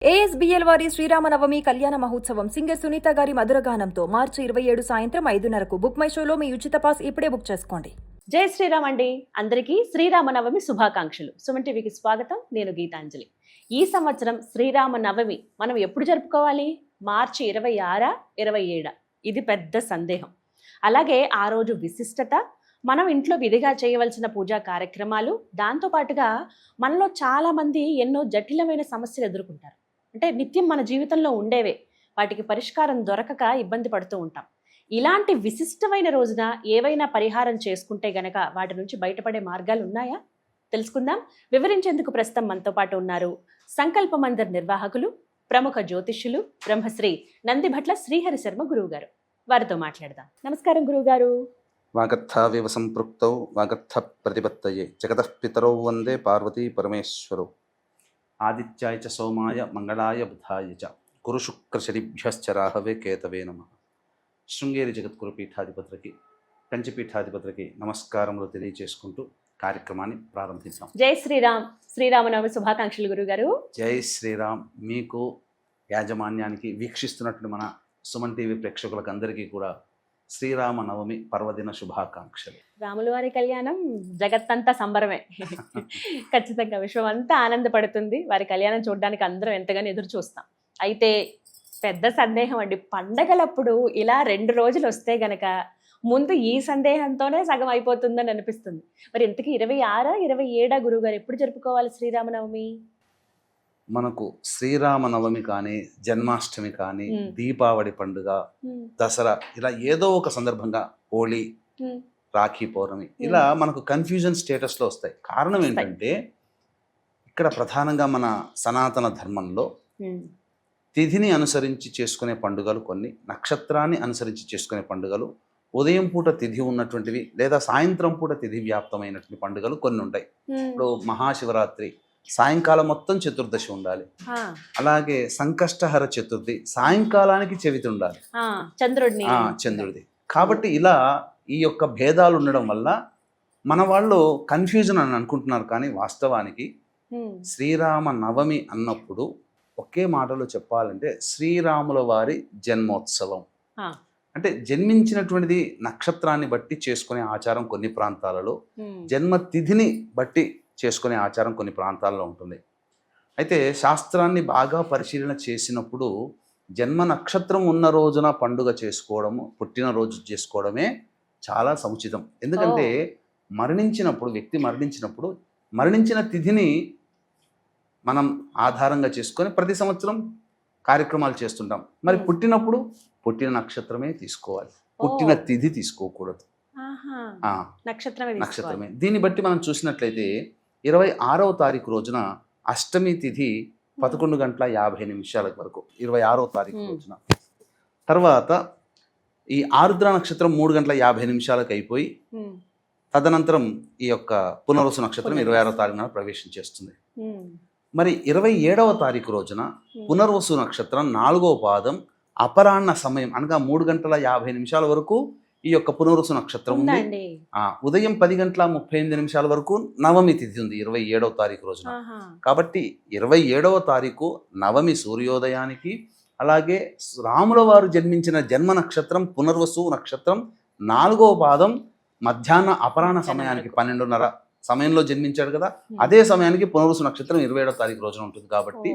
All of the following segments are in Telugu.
ఏఎస్బిఎల్ వారి శ్రీరామనవమి కళ్యాణ మహోత్సవం సింగర్ సునీత గారి మధురగానంతో మార్చి 27 సాయంత్రం 5:30కు బుక్ మై షోలో మీ ఉచిత పాస్ ఇప్పుడే బుక్ చేసుకోండి. జై శ్రీరామ్ అండి. అందరికీ శ్రీరామనవమి శుభాకాంక్షలు. సుమన్ టీవీకి స్వాగతం. నేను గీతాంజలి. ఈ సంవత్సరం శ్రీరామనవమి మనం ఎప్పుడు జరుపుకోవాలి? మార్చి 26, 27. ఇది పెద్ద సందేహం. అలాగే ఆ రోజు విశిష్టత, మనం ఇంట్లో విధిగా చేయవలసిన పూజా కార్యక్రమాలు, దాంతోపాటుగా మనలో చాలామంది ఎన్నో జటిలమైన సమస్యలు ఎదుర్కొంటారు. అంటే నిత్యం మన జీవితంలో ఉండేవే, వాటికి పరిష్కారం దొరకక ఇబ్బంది పడుతూ ఉంటాం. ఇలాంటి విశిష్టమైన రోజున ఏవైనా పరిహారం చేసుకుంటే గనక వాటి నుంచి బయటపడే మార్గాలు ఉన్నాయా? తెలుసుకుందాం. వివరించేందుకు ప్రస్తుతం మనతో పాటు ఉన్నారు సంకల్ప మందిర్ నిర్వాహకులు, ప్రముఖ జ్యోతిష్యులు, బ్రహ్మశ్రీ నందిభట్ల శ్రీహరి శర్మ గురువు గారు. వారితో మాట్లాడదాం. నమస్కారం గురువుగారు. వాగర్థావివ సంపృక్తౌ వాగర్థ ప్రతిపత్తయే జగతః పితరౌ వందే పార్వతీ పరమేశ్వరౌ. ఆదిత్యాయ చ సోమాయ మంగళాయ బుధాయ చ గురు శుక్ర శనిభ్యశ్చ రాహవే కేతవే నమః. శృంగేరి జగద్గురు పీఠాధిపతులకి, కంచిపీఠాధిపతులకి నమస్కారములు తెలియజేసుకుంటూ కార్యక్రమాన్ని ప్రారంభిద్దాం. జై శ్రీరామ్. శ్రీరామనవమి శుభాకాంక్షలు గురుగారు. జై శ్రీరామ్. మీకు, యాజమాన్యానికి, వీక్షిస్తున్నటువంటి మన సుమన్ టీవీ ప్రేక్షకులకు అందరికీ కూడా శ్రీరామ నవమి పర్వదిన శుభాకాంక్షలు. రాముల వారి కళ్యాణం జగత్తంతా సంబరమే. ఖచ్చితంగా విశ్వం అంతా ఆనందపడుతుంది. వారి కళ్యాణం చూడడానికి అందరం ఎంతగానో ఎదురు చూస్తాం. అయితే పెద్ద సందేహం అండి, పండగలప్పుడు ఇలా 2 రోజులు వస్తే గనక ముందు ఈ సందేహంతోనే సగం అయిపోతుందని అనిపిస్తుంది. మరి ఇంతకీ 26, 27 గురువుగారు ఎప్పుడు జరుపుకోవాలి శ్రీరామనవమి? మనకు శ్రీరామనవమి కానీ, జన్మాష్టమి కానీ, దీపావళి పండుగ, దసరా, ఇలా ఏదో ఒక సందర్భంగా, హోళీ, రాఖీ పౌర్ణమి, ఇలా మనకు కన్ఫ్యూజన్ స్టేటస్లో వస్తాయి. కారణం ఏంటంటే ఇక్కడ ప్రధానంగా మన సనాతన ధర్మంలో తిథిని అనుసరించి చేసుకునే పండుగలు కొన్ని, నక్షత్రాన్ని అనుసరించి చేసుకునే పండుగలు, ఉదయం పూట తిథి ఉన్నటువంటివి లేదా సాయంత్రం పూట తిథి వ్యాప్తమైనటువంటి పండుగలు కొన్ని ఉంటాయి. ఇప్పుడు మహాశివరాత్రి సాయంకాలం మొత్తం చతుర్దశి ఉండాలి. అలాగే సంకష్టహర చతుర్థి సాయంకాలానికి చవితి ఉండాలి, చంద్రుడిది. కాబట్టి ఇలా ఈ యొక్క భేదాలు ఉండడం వల్ల మన వాళ్ళు కన్ఫ్యూజన్ అని అనుకుంటున్నారు. కానీ వాస్తవానికి శ్రీరామ నవమి అన్నప్పుడు ఒకే మాటలో చెప్పాలంటే శ్రీరాముల వారి జన్మోత్సవం. అంటే జన్మించినటువంటిది నక్షత్రాన్ని బట్టి చేసుకునే ఆచారం కొన్ని ప్రాంతాలలో, జన్మతిథిని బట్టి చేసుకునే ఆచారం కొన్ని ప్రాంతాల్లో ఉంటుంది. అయితే శాస్త్రాన్ని బాగా పరిశీలన చేసినప్పుడు జన్మ నక్షత్రం ఉన్న రోజున పండుగ చేసుకోవడము, పుట్టినరోజు చేసుకోవడమే చాలా సముచితం. ఎందుకంటే మరణించినప్పుడు, వ్యక్తి మరణించినప్పుడు మరణించిన తిథిని మనం ఆధారంగా చేసుకొని ప్రతి సంవత్సరం కార్యక్రమాలు చేస్తుంటాం. మరి పుట్టినప్పుడు పుట్టిన నక్షత్రమే తీసుకోవాలి, పుట్టిన తిథి తీసుకోకూడదు, నక్షత్రమే. దీన్ని బట్టి మనం చూసినట్లయితే 26వ తారీఖు రోజున అష్టమి తిథి 11:50 వరకు, 26వ తారీఖు రోజున. తర్వాత ఈ ఆరుద్ర నక్షత్రం 3:50 అయిపోయి తదనంతరం ఈ యొక్క పునర్వసు నక్షత్రం 26వ తారీఖున ప్రవేశం చేస్తుంది. మరి 27వ తారీఖు రోజున పునర్వసు నక్షత్రం 4వ పాదం అపరాహ్న సమయం అనగా 3:50 వరకు ఈ యొక్క పునర్వసు నక్షత్రం ఉంది. ఉదయం 10:38 వరకు నవమి తిథి ఉంది 27వ తారీఖు రోజున. కాబట్టి 27వ తారీఖు నవమి సూర్యోదయానికి, అలాగే రాముల వారు జన్మించిన జన్మ నక్షత్రం పునర్వసు నక్షత్రం 4వ పాదం మధ్యాహ్న అపరాహ్న సమయానికి 12:30 సమయంలో జన్మించాడు కదా, అదే సమయానికి పునర్వసు నక్షత్రం 27వ తారీఖు రోజున ఉంటుంది. కాబట్టి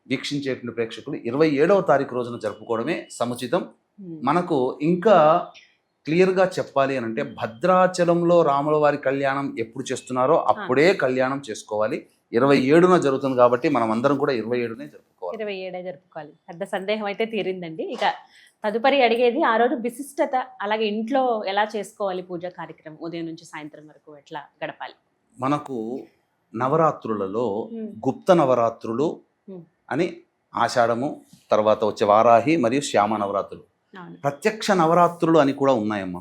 వీక్షించేటువంటి ప్రేక్షకులు 27వ తారీఖు రోజున జరుపుకోవడమే సముచితం. మనకు ఇంకా క్లియర్గా చెప్పాలి అని అంటే భద్రాచలంలో రాముల వారి కళ్యాణం ఎప్పుడు చేస్తున్నారో అప్పుడే కళ్యాణం చేసుకోవాలి. 27న జరుగుతుంది కాబట్టి మనం అందరం కూడా 27నే జరుపుకోవాలి. 27 జరుపుకోవాలి. పెద్ద సందేహం అయితే తీరిందండి. ఇక తదుపరి అడిగేది ఆ రోజు విశిష్టత, అలాగే ఇంట్లో ఎలా చేసుకోవాలి పూజా కార్యక్రమం, ఉదయం నుంచి సాయంత్రం వరకు ఎట్లా గడపాలి? మనకు నవరాత్రులలో గుప్త నవరాత్రులు అని ఆషాఢము, తర్వాత వచ్చే వారాహి మరియు శ్యామ నవరాత్రులు, ప్రత్యక్ష నవరాత్రులు అని కూడా ఉన్నాయమ్మా.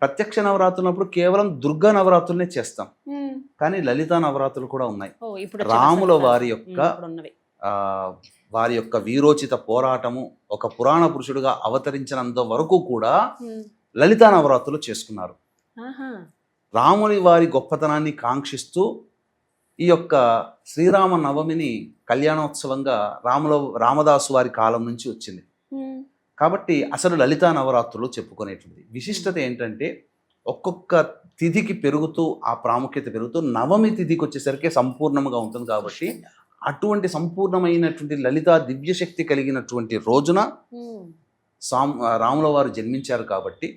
ప్రత్యక్ష నవరాత్రులప్పుడు కేవలం దుర్గా నవరాత్రులనే చేస్తాం, కానీ లలితా నవరాత్రులు కూడా ఉన్నాయి. రాముల వారి యొక్క వీరోచిత పోరాటము, ఒక పురాణ పురుషుడుగా అవతరించినంత వరకు కూడా లలితా నవరాత్రులు చేసుకున్నారు. రాముని వారి గొప్పతనాన్ని కాంక్షిస్తూ ఈ యొక్క శ్రీరామ నవమిని కళ్యాణోత్సవంగా రామదాసు వారి కాలం నుంచి వచ్చింది. ఉమ్, కాబట్టి అసలు లలితా నవరాత్రులు చెప్పుకునేటువంటిది విశిష్టత ఏంటంటే ఒక్కొక్క తిథికి పెరుగుతూ ఆ ప్రాముఖ్యత పెరుగుతూ నవమి తిథికి వచ్చేసరికి సంపూర్ణంగా ఉంటుంది. కాబట్టి అటువంటి సంపూర్ణమైనటువంటి లలితా దివ్యశక్తి కలిగినటువంటి రోజున ఉమ్, రాముల వారు జన్మించారు. కాబట్టి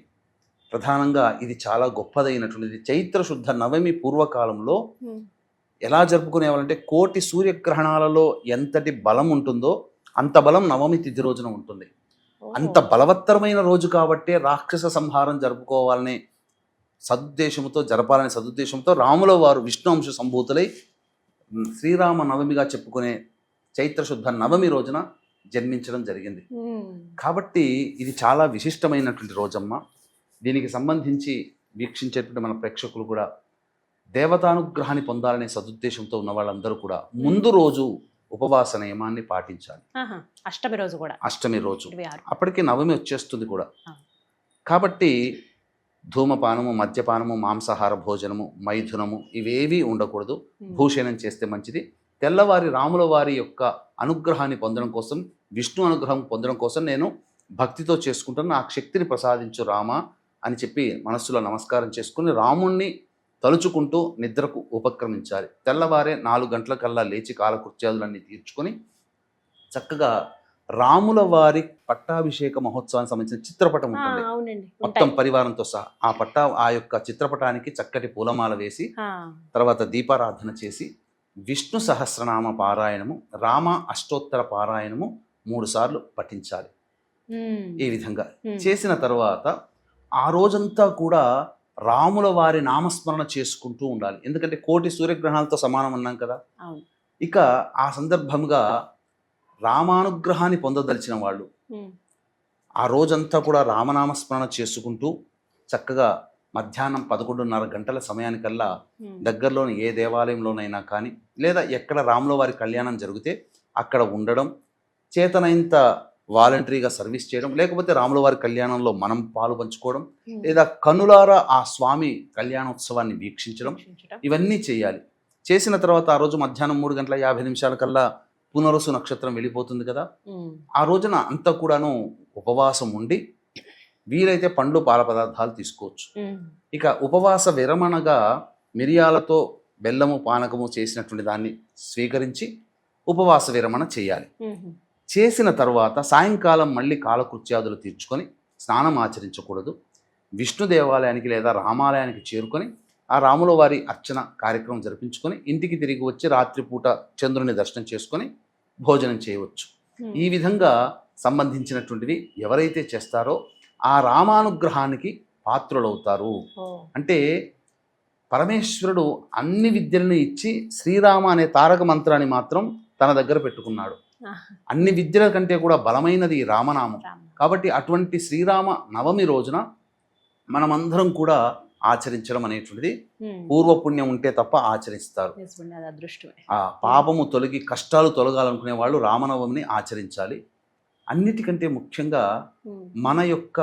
ప్రధానంగా ఇది చాలా గొప్పదైనటువంటిది. చైత్ర శుద్ధ నవమి పూర్వకాలంలో ఉమ్, ఎలా జరుపుకునేవాళ్ళంటే కోటి సూర్యగ్రహణాలలో ఎంతటి బలం ఉంటుందో అంత బలం నవమి తిథి రోజున ఉంటుంది. ఓ, అంత బలవత్తరమైన రోజు కాబట్టే రాక్షస సంహారం జరుపుకోవాలనే సదుద్దేశంతో జరపాలనే సదుద్దేశంతో రాముల వారు విష్ణు అంశ సంభూతులై శ్రీరామ నవమిగా చెప్పుకునే చైత్రశుద్ధ నవమి రోజున జన్మించడం జరిగింది. ఉమ్, కాబట్టి ఇది చాలా విశిష్టమైనటువంటి రోజమ్మ. దీనికి సంబంధించి వీక్షించేటువంటి మన ప్రేక్షకులు కూడా దేవతానుగ్రహాన్ని పొందాలనే సదుద్దేశంతో ఉన్న వాళ్ళందరూ కూడా ముందు రోజు ఉపవాస నియమాన్ని పాటించాలి. ఆహా, అష్టమి రోజు కూడా అష్టమి రోజు 26. అప్పటికి నవమి వచ్చేస్తుంది కూడా. ఆ. కాబట్టి ధూమపానము, మద్యపానము, మాంసాహార భోజనము, మైథునము ఇవేవీ ఉండకూడదు. ఉమ్, భూషణం చేస్తే మంచిది. తెల్లవారి రాముల వారి యొక్క అనుగ్రహాన్ని పొందడం కోసం, విష్ణు అనుగ్రహం పొందడం కోసం నేను భక్తితో చేసుకుంటాను, నాకు శక్తిని ప్రసాదించు రామా అని చెప్పి మనస్సులో నమస్కారం చేసుకుని రాముణ్ణి తలుచుకుంటూ నిద్రకు ఉపక్రమించాలి. తెల్లవారే 4 గంటలకల్లా లేచి కాలకృత్యాదులన్నీ తీర్చుకొని చక్కగా రాముల వారి పట్టాభిషేక మహోత్సవానికి సంబంధించిన చిత్రపటం ఆ, ఉంటుంది అవునండి, మొత్తం ఉంటాయి. పరివారంతో సహా. ఆ యొక్క చిత్రపటానికి చక్కటి పూలమాల వేసి ఆ, తర్వాత దీపారాధన చేసి విష్ణు సహస్రనామ పారాయణము, రామ అష్టోత్తర పారాయణము 3 సార్లు పఠించాలి. ఉమ్, ఈ విధంగా ఉమ్, చేసిన తర్వాత ఆ రోజంతా కూడా రాముల వారి నామస్మరణ చేసుకుంటూ ఉండాలి. ఎందుకంటే కోటి సూర్యగ్రహణాలతో సమానం అన్నాం కదా. అవును. ఇక ఆ సందర్భంగా రామానుగ్రహాన్ని పొందదలిచిన వాళ్ళు ఉమ్, ఆ రోజంతా కూడా రామనామస్మరణ చేసుకుంటూ చక్కగా మధ్యాహ్నం 11:30 గంటల సమయానికల్లా ఉమ్, దగ్గరలోని ఏ దేవాలయంలోనైనా కానీ లేదా ఎక్కడ రాముల వారి కళ్యాణం జరిగితే అక్కడ ఉండడం, చేతనైనంత వాలంటరీగా సర్వీస్ చేయడం, లేకపోతే రాముల వారి కళ్యాణంలో మనం పాలు పంచుకోవడం, ఉమ్, లేదా కన్నులారా ఆ స్వామి కళ్యాణోత్సవాన్ని వీక్షించడం, వీక్షించడం. ఇవన్నీ చేయాలి. చేసిన తర్వాత ఆ రోజు మధ్యాహ్నం 3:50 కల్లా పునరుసు నక్షత్రం వెళ్ళిపోతుంది కదా. ఉమ్, ఆ రోజున అంతా కూడాను ఉపవాసం ఉండి వీలైతే పండ్లు పాల పదార్థాలు తీసుకోవచ్చు. ఉమ్, ఇక ఉపవాస విరమణగా మిరియాలతో బెల్లము పానకము చేసినటువంటి దాన్ని స్వీకరించి ఉపవాస విరమణ చేయాలి. ఉమ్, చేసిన తర్వాత సాయంకాలం మళ్ళీ కాలకృత్యాదులు తీర్చుకొని స్నానం ఆచరించకూడదు. విష్ణు దేవాలయానికి లేదా రామాలయానికి చేరుకొని ఆ రాముల వారి అర్చన కార్యక్రమం జరిపించుకొని ఇంటికి తిరిగి వచ్చి రాత్రిపూట చంద్రుని దర్శనం చేసుకొని భోజనం చేయవచ్చు. ఉమ్, ఈ విధంగా సంబంధించినటువంటివి ఎవరైతే చేస్తారో ఆ రామానుగ్రహానికి పాత్రులవుతారు. ఓ, అంటే పరమేశ్వరుడు అన్ని విద్యలను ఇచ్చి శ్రీరామ అనే తారక మంత్రాన్ని మాత్రం తన దగ్గర పెట్టుకున్నాడు. ఆహా, అన్ని విద్యల కంటే కూడా బలమైనది ఈ రామనామం. రామ. కాబట్టి అటువంటి శ్రీరామ నవమి రోజున మనమందరం కూడా ఆచరించడం అనేటువంటిది ఉమ్, పూర్వపుణ్యం ఉంటే తప్ప ఆచరిస్తారు. నిజమండి, అది అదృష్టమే. ఆ పాపము తొలగి కష్టాలు తొలగాలనుకునే వాళ్ళు రామనవమిని ఆచరించాలి. అన్నిటికంటే ముఖ్యంగా ఉమ్, మన యొక్క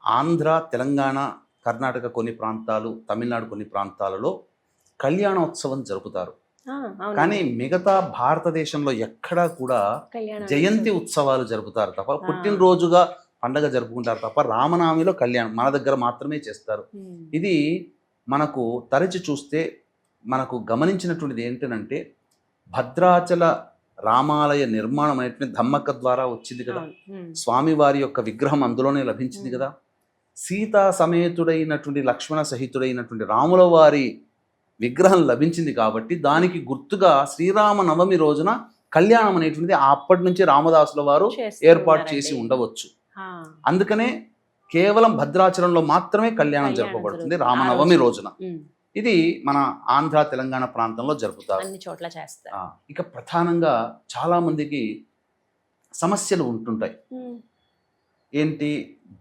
ఆంధ్ర, తెలంగాణ, కర్ణాటక కొన్ని ప్రాంతాలు, తమిళనాడు కొన్ని ప్రాంతాలలో కళ్యాణోత్సవం జరుపుతారు. ఆ, అవునండి. కానీ మిగతా భారతదేశంలో ఎక్కడా కూడా కళ్యాణం జయంతి ఉత్సవాలు జరుపుతారు తప్ప, పుట్టినరోజుగా పండగ జరుపుకుంటారు తప్ప రామనవమిలో కళ్యాణం మన దగ్గర మాత్రమే చేస్తారు. ఉమ్, ఇది మనకు తరచి చూస్తే మనకు గమనించినటువంటిది ఏంటంటే భద్రాచల రామాలయ నిర్మాణం అనేటువంటి ధమ్మక్క ద్వారా వచ్చింది కదా. అవును. ఉమ్, స్వామివారి యొక్క విగ్రహం అందులోనే లభించింది కదా. సీతా సమేతుడైనటువంటి లక్ష్మణ సహితుడైనటువంటి రాముల వారి విగ్రహం లభించింది కాబట్టి దానికి గుర్తుగా శ్రీరామ నవమి రోజున కళ్యాణం అనేటువంటిది అప్పటి నుంచి రామదాసుల వారు చేస్తూ ఏర్పాటు ఉన్నారండి. చేసి ఉండవచ్చు. ఆ, అందుకనే కేవలం భద్రాచలంలో మాత్రమే కళ్యాణం కళ్యాణం జరపబడుతుంది జరుగుతుంది. రామనవమి ఆ రోజు. రోజున. ఉమ్, ఇది మన ఆంధ్ర, తెలంగాణ ప్రాంతంలో జరుపుతారు. అన్ని చోట్ల చేస్తారు. ఇక ప్రధానంగా చాలా మందికి సమస్యలు ఉంటుంటాయి. ఉమ్, ఏంటి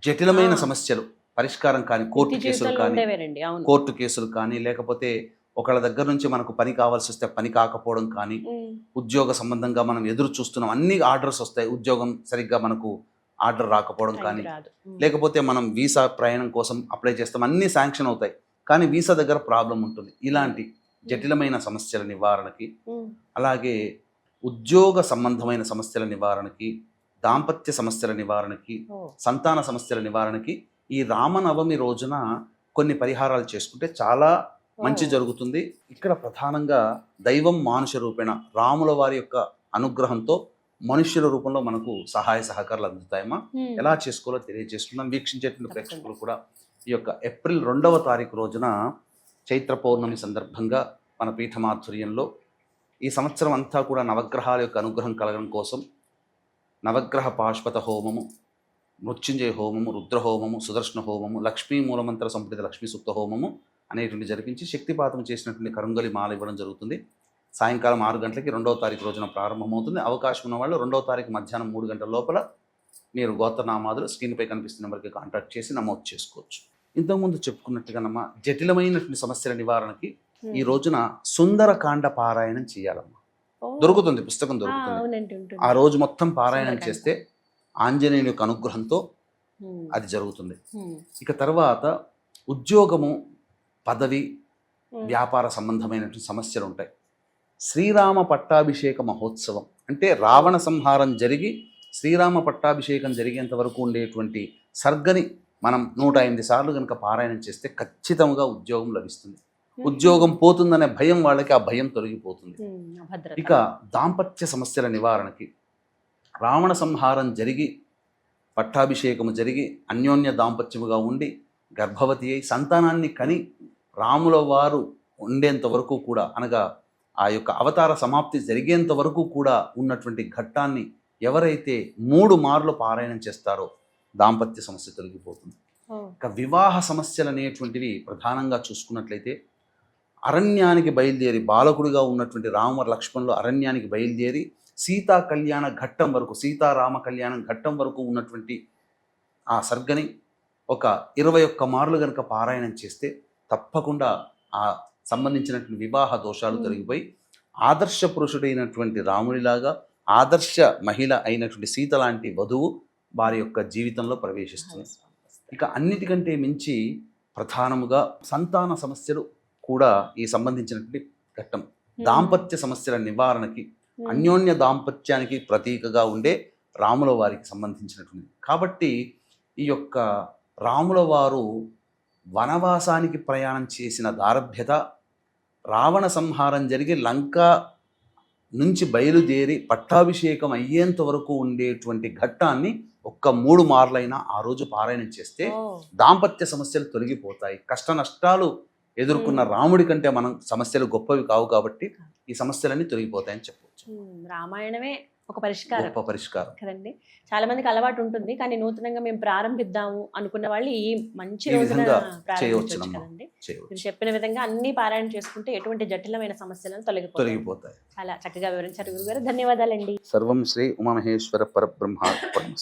జటిలమైన ఆ. సమస్యలు పరిష్కారం కానీ కోర్టు నిత్య కేసులు జీవితంలో కానీ ఉండేవేనండి. అవును. కోర్టు కేసులు కానీ లేకపోతే ఒకళ్ళ దగ్గర నుంచి మనకు పని కావాల్సి వస్తే పని కాకపోవడం కానీ, ఉమ్, ఉద్యోగ సంబంధంగా మనం ఎదురు చూస్తున్నాం అన్ని ఆర్డర్స్ వస్తాయి, ఉద్యోగం సరిగ్గా మనకు ఆర్డర్ రాకపోవడం టైంకి కానీ, రాదు. ఉమ్, లేకపోతే మనం వీసా ప్రయాణం కోసం అప్లై చేస్తాం అన్నీ శాంక్షన్ అవుతాయి కానీ వీసా దగ్గర ప్రాబ్లం ఉంటుంది. ఇలాంటి జటిలమైన సమస్యల నివారణకి ఉమ్, అలాగే ఉద్యోగ సంబంధమైన సమస్యల నివారణకి, దాంపత్య సమస్యల నివారణకి, ఓ, సంతాన సమస్యల నివారణకి ఈ రామనవమి రోజున కొన్ని పరిహారాలు చేసుకుంటే చాలా మంచి జరుగుతుంది. ఇక్కడ ప్రధానంగా దైవం మానుష రూపేణ రాముల వారి యొక్క అనుగ్రహంతో మనుష్యుల రూపంలో మనకు సహాయ సహకారాలు అందుతాయమ్మా. ఎలా చేసుకోవాలో తెలియజేసుకున్నాం. వీక్షించేటువంటి ప్రేక్షకులు కూడా ఈ యొక్క ఏప్రిల్ 2వ తారీఖు రోజున చైత్ర పౌర్ణమి సందర్భంగా మన పీఠమాధుర్యంలో ఈ సంవత్సరం అంతా కూడా నవగ్రహాల యొక్క అనుగ్రహం కలగడం కోసం నవగ్రహ పాశుపత హోమము, మృత్యుంజయ హోమము, రుద్రహోమము, సుదర్శన హోమము, లక్ష్మీ మూలమంత్ర సంపుటిత లక్ష్మీ సూక్త హోమము అనేటువంటి జరిపించి శక్తిపాతం చేసినటువంటి కరంగలి మాల ఇవ్వడం జరుగుతుంది. సాయంకాలం 6 గంటలకి 2వ తారీఖు రోజున ప్రారంభమవుతుంది. అవకాశం ఉన్న వాళ్ళు 2వ తారీఖు మధ్యాహ్నం 3 గంటల లోపల మీరు గోత్రనామాదులు స్క్రీన్పై కనిపిస్తున్న నెంబర్కి కాంటాక్ట్ చేసి నమోదు చేసుకోవచ్చు. ఇంతకుముందు చెప్పుకున్నట్టుగానమ్మా, జటిలమైనటువంటి సమస్యల నివారణకి ఈ రోజున సుందరకాండ పారాయణం చేయాలమ్మా. దొరుకుతుంది, పుస్తకం దొరుకుతుంది. ఆ రోజు మొత్తం పారాయణం చేస్తే ఆంజనేయుని యొక్క అనుగ్రహంతో అది జరుగుతుంది. ఇక తర్వాత ఉద్యోగము, పదవి, వ్యాపార సంబంధమైనటువంటి సమస్యలు ఉంటాయి. శ్రీరామ పట్టాభిషేక మహోత్సవం అంటే రావణ సంహారం జరిగి శ్రీరామ పట్టాభిషేకం జరిగేంత వరకు ఉండేటువంటి సర్గని మనం 108 సార్లు కనుక పారాయణం చేస్తే ఖచ్చితంగా ఉద్యోగం లభిస్తుంది. ఉద్యోగం పోతుందనే భయం వాళ్ళకి, ఆ భయం తొలగిపోతుంది. ఇక దాంపత్య సమస్యల నివారణకి రావణ సంహారం జరిగి పట్టాభిషేకము జరిగి అన్యోన్య దాంపత్యముగా ఉండి గర్భవతి అయి సంతానాన్ని కని రాముల వారు ఉండేంత వరకు కూడా, అనగా ఆ యొక్క అవతార సమాప్తి జరిగేంత వరకు కూడా ఉన్నటువంటి ఘట్టాన్ని ఎవరైతే 3 మార్లు పారాయణం చేస్తారో దాంపత్య సమస్య తొలగిపోతుంది. ఇక వివాహ సమస్యలు అనేటువంటివి ప్రధానంగా చూసుకున్నట్లయితే అరణ్యానికి బయలుదేరి బాలకుడిగా ఉన్నటువంటి రామ లక్ష్మణులు అరణ్యానికి బయలుదేరి సీతా కళ్యాణ ఘట్టం వరకు, సీతారామ కళ్యాణం ఘట్టం వరకు ఉన్నటువంటి ఆ సర్గని ఒక 21 మార్లు కనుక పారాయణం చేస్తే తప్పకుండా ఆ సంబంధించినటువంటి వివాహ దోషాలు తొలగిపోయి ఆదర్శ పురుషుడైనటువంటి రాముడిలాగా ఆదర్శ మహిళ అయినటువంటి సీత లాంటి వధువు వారి యొక్క జీవితంలో ప్రవేశిస్తుంది. ఇక అన్నిటికంటే మించి ప్రధానముగా సంతాన సమస్యలు కూడా ఈ సంబంధించినటువంటి ఘట్టం. దాంపత్య సమస్యల నివారణకి, అన్యోన్య దాంపత్యానికి ప్రతీకగా ఉండే రాముల వారికి సంబంధించినటువంటి. కాబట్టి ఈ యొక్క రాముల వారు వనవాసానికి ప్రయాణం చేసిన దారభ్యత, రావణ సంహారం జరిగి లంక నుంచి బయలుదేరి పట్టాభిషేకం అయ్యేంత వరకు ఉండేటువంటి ఘట్టాన్ని ఒక్క 3 మార్లైనా ఆ రోజు పారాయణం చేస్తే దాంపత్య సమస్యలు తొలగిపోతాయి. కష్ట నష్టాలు ఎదుర్కొన్న రాముడి కంటే మనం సమస్యలు గొప్పవి కావు కాబట్టి ఈ సమస్యలన్నీ తొలగిపోతాయని చెప్పవచ్చు. రామాయణమే ఒక పరిష్కారం, గొప్ప పరిష్కారం కదండి. చాలా మందికి అలవాటు ఉంటుంది, కానీ నూతనంగా మేము ప్రారంభిద్దాము అనుకున్న వాళ్ళు ఈ మంచి ఈ రోజున విధంగా ప్రారంభించవచ్చు చేయవచ్చునమ్మా. కదండి. చేయవచ్చు, మీరు చెప్పిన విధంగా అన్ని పారాయణ చేసుకుంటే ఎటువంటి జటిలమైన సమస్యలను తొలగిపోతాయి. తొలగిపోతాయి. చాలా చక్కగా వివరించారు గురుగారు. ధన్యవాదాలండి. సర్వం శ్రీ ఉమామహేశ్వర పరబ్రహ్మార్పణమస్తు.